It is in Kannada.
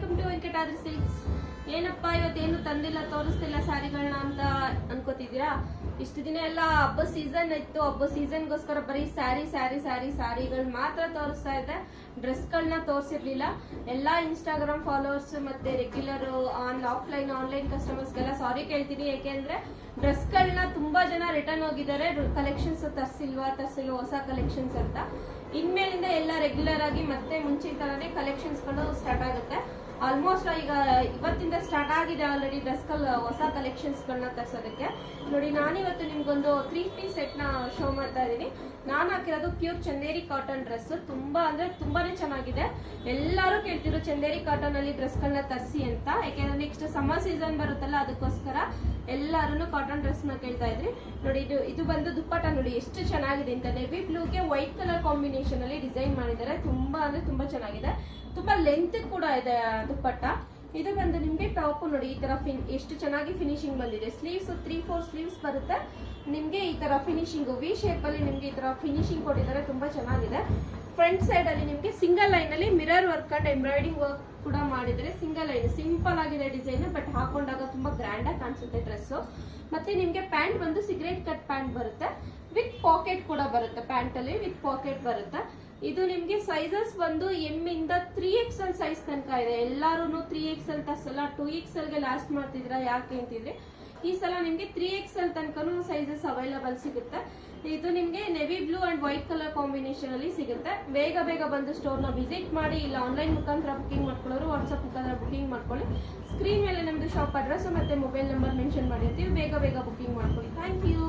Welcome to Venkatadri silks. ಏನಪ್ಪಾ ಇವತ್ತೇನು ತಂದಿಲ್ಲ ತೋರಿಸ್ತಿಲ್ಲ ಸ್ಯಾರಿಗಳನ್ನ ಅಂತ ಅನ್ಕೋತಿದ್ದೀರಾ? ಇಷ್ಟು ದಿನ ಎಲ್ಲ ಹಬ್ಬ ಸೀಸನ್ ಇತ್ತು, ಹಬ್ಬ ಸೀಸನ್ಗೋಸ್ಕರ ಬರೀ ಸ್ಯಾರಿಗಳು ಮಾತ್ರ ತೋರಿಸ್ತಾ ಇದ್ದೆ, ಡ್ರೆಸ್ಗಳನ್ನ ತೋರಿಸಿರ್ಲಿಲ್ಲ. ಎಲ್ಲಾ ಇನ್ಸ್ಟಾಗ್ರಾಮ್ ಫಾಲೋವರ್ಸ್ ಮತ್ತೆ ರೆಗ್ಯುಲರ್ ಆನ್ಲೈನ್ ಕಸ್ಟಮರ್ಸ್ಗೆಲ್ಲ ಸಾರಿ ಕೇಳ್ತೀನಿ. ಯಾಕೆಂದ್ರೆ ಡ್ರೆಸ್ಗಳನ್ನ ತುಂಬಾ ಜನ ರಿಟರ್ನ್ ಹೋಗಿದ್ದಾರೆ, ಕಲೆಕ್ಷನ್ಸ್ ತರಿಸಿಲ್ವಾ ಹೊಸ ಕಲೆಕ್ಷನ್ಸ್ ಅಂತ. ಇನ್ಮೇಲಿಂದ ಎಲ್ಲ ರೆಗ್ಯುಲರ್ ಆಗಿ ಮತ್ತೆ ಮುಂಚಿನ ತರನೇ ಕಲೆಕ್ಷನ್ಸ್ ಗಳು ಸ್ಟಾರ್ಟ್ ಆಗುತ್ತೆ. ಆಲ್ಮೋಸ್ಟ್ ಈಗ ಇವತ್ತಿಂದ ಸ್ಟಾರ್ಟ್ ಆಗಿದೆ ಆಲ್ರೆಡಿ ಡ್ರೆಸ್ಗಳು, ಹೊಸ ಕಲೆಕ್ಷನ್ಸ್ ಗಳನ್ನ ತರಿಸೋದಕ್ಕೆ. ನೋಡಿ, ನಾನಿವತ್ತು ನಿಮ್ಗೊಂದು 3 ಪೀಸ್ ಸೆಟ್ ನ ಶೋ ಮಾಡ್ತಾ ಇದೀನಿ. ನಾನು ಹಾಕಿರೋದು ಪ್ಯೂರ್ ಚಂದೇರಿ ಕಾಟನ್ ಡ್ರೆಸ್. ತುಂಬಾ ಅಂದ್ರೆ ತುಂಬಾನೇ ಚೆನ್ನಾಗಿದೆ. ಎಲ್ಲರೂ ಕೇಳ್ತಿದ್ರು ಚಂದೇರಿ ಕಾಟನ್ ಅಲ್ಲಿ ಡ್ರೆಸ್ ಗಳನ್ನ ತರಿಸಿ ಅಂತ. ಯಾಕೆಂದ್ರೆ ನೆಕ್ಸ್ಟ್ ಸಮ್ಮರ್ ಸೀಸನ್ ಬರುತ್ತಲ್ಲ, ಅದಕ್ಕೋಸ್ಕರ ಎಲ್ಲಾರು ಕಾಟನ್ ಡ್ರೆಸ್ ನ ಕೇಳ್ತಾ ಇದ್ರಿ. ನೋಡಿ, ಇದು ಬಂದು ದುಪ್ಪಟ್ಟ ನೋಡಿ ಎಷ್ಟು ಚೆನ್ನಾಗಿದೆ ಅಂತ. ನೆವಿ ಬ್ಲೂಗೆ ವೈಟ್ ಕಲರ್ ಕಾಂಬಿನೇಷನ್ ಅಲ್ಲಿ ಡಿಸೈನ್ ಮಾಡಿದ್ದಾರೆ. ತುಂಬಾ ಅಂದ್ರೆ ತುಂಬಾ ಚೆನ್ನಾಗಿದೆ. ತುಂಬಾ ಲೆಂತ್ ಕೂಡ ಇದೆ ದುಪ್ಪಟ್ಟ. ಇದು ಬಂದು ನಿಮ್ಗೆ ಟಾಪ್ ನೋಡಿ, ಈ ತರ ಎಷ್ಟು ಚೆನ್ನಾಗಿ ಫಿನಿಶಿಂಗ್ ಬಂದಿದೆ. ಸ್ಲೀವ್ಸ್ 3-4 ಸ್ಲೀವ್ಸ್ ಬರುತ್ತೆ ನಿಮ್ಗೆ. ಈ ತರ ಫಿನಿಶಿಂಗ್ ವಿ ಶೇಪ್ ಅಲ್ಲಿ ನಿಮ್ಗೆ ಈ ತರ ಫಿನಿಶಿಂಗ್ ಕೊಟ್ಟಿದ್ದಾರೆ. ತುಂಬಾ ಚೆನ್ನಾಗಿದೆ. ಫ್ರಂಟ್ ಸೈಡ್ ಅಲ್ಲಿ ನಿಮ್ಗೆ ಸಿಂಗಲ್ ಲೈನ್ ಅಲ್ಲಿ mirror work and embroidering work ಕೂಡ ಮಾಡಿದ್ರೆ. ಸಿಂಗಲ್ ಲೈನ್ ಸಿಂಪಲ್ ಆಗಿದೆ ಡಿಸೈನ್, ಬಟ್ ಹಾಕೊಂಡಾಗ ತುಂಬಾ ಗ್ರ್ಯಾಂಡ್ ಆಗಿ ಕಾಣಿಸುತ್ತೆ ಡ್ರೆಸ್. ಮತ್ತೆ ನಿಮ್ಗೆ ಪ್ಯಾಂಟ್ ಬಂದು ಸಿಗರೇಟ್ ಕಟ್ ಪ್ಯಾಂಟ್ ಬರುತ್ತೆ, ವಿತ್ ಪಾಕೆಟ್ ಕೂಡ ಬರುತ್ತೆ. ಪ್ಯಾಂಟ್ ಅಲ್ಲಿ ವಿತ್ ಪಾಕೆಟ್ ಬರುತ್ತೆ. ಇದು ನಿಮ್ಗೆ ಸೈಜಸ್ ಬಂದು ಎಂ ಇಂದ 3XL ಸೈಜ್ ತನಕ ಇದೆ. ಎಲ್ಲಾರು 3XL ತರ್ಸಲ್ಲ, 2XL ಗೆ ಲಾಸ್ಟ್ ಮಾಡ್ತಿದ್ರ ಯಾಕೆ ಅಂತಿದ್ರೆ, ಈ ಸಲ ನಿಮ್ಗೆ 3XL ತನಕನೂ ಸೈಜಸ್ ಅವೈಲಬಲ್ ಸಿಗುತ್ತೆ. ಇದು ನಿಮ್ಗೆ navy blue and white colour combination ಅಲ್ಲಿ ಸಿಗುತ್ತೆ. ಬೇಗ ಬಂದು ಸ್ಟೋರ್ ನ ವಿಸಿಟ್ ಮಾಡಿ, ಇಲ್ಲ ಆನ್ಲೈನ್ ಮುಖಾಂತರ ಬುಕಿಂಗ್ ಮಾಡ್ಕೊಳ್ಳೋರು ವಾಟ್ಸ್ಆಪ್ ಮುಖಾಂತರ ಬುಕಿಂಗ್ ಮಾಡ್ಕೊಳ್ಳಿ. ಸ್ಕ್ರೀನ್ ಮೇಲೆ ನಮ್ದು ಶಾಪ್ ಅಡ್ರೆಸ್ ಮತ್ತೆ ಮೊಬೈಲ್ ನಂಬರ್ ಮೆನ್ಷನ್ ಮಾಡಿರ್ತೀವಿ. ಬೇಗ ಬುಕಿಂಗ್ ಮಾಡ್ಕೊಳ್ಳಿ. Thank you.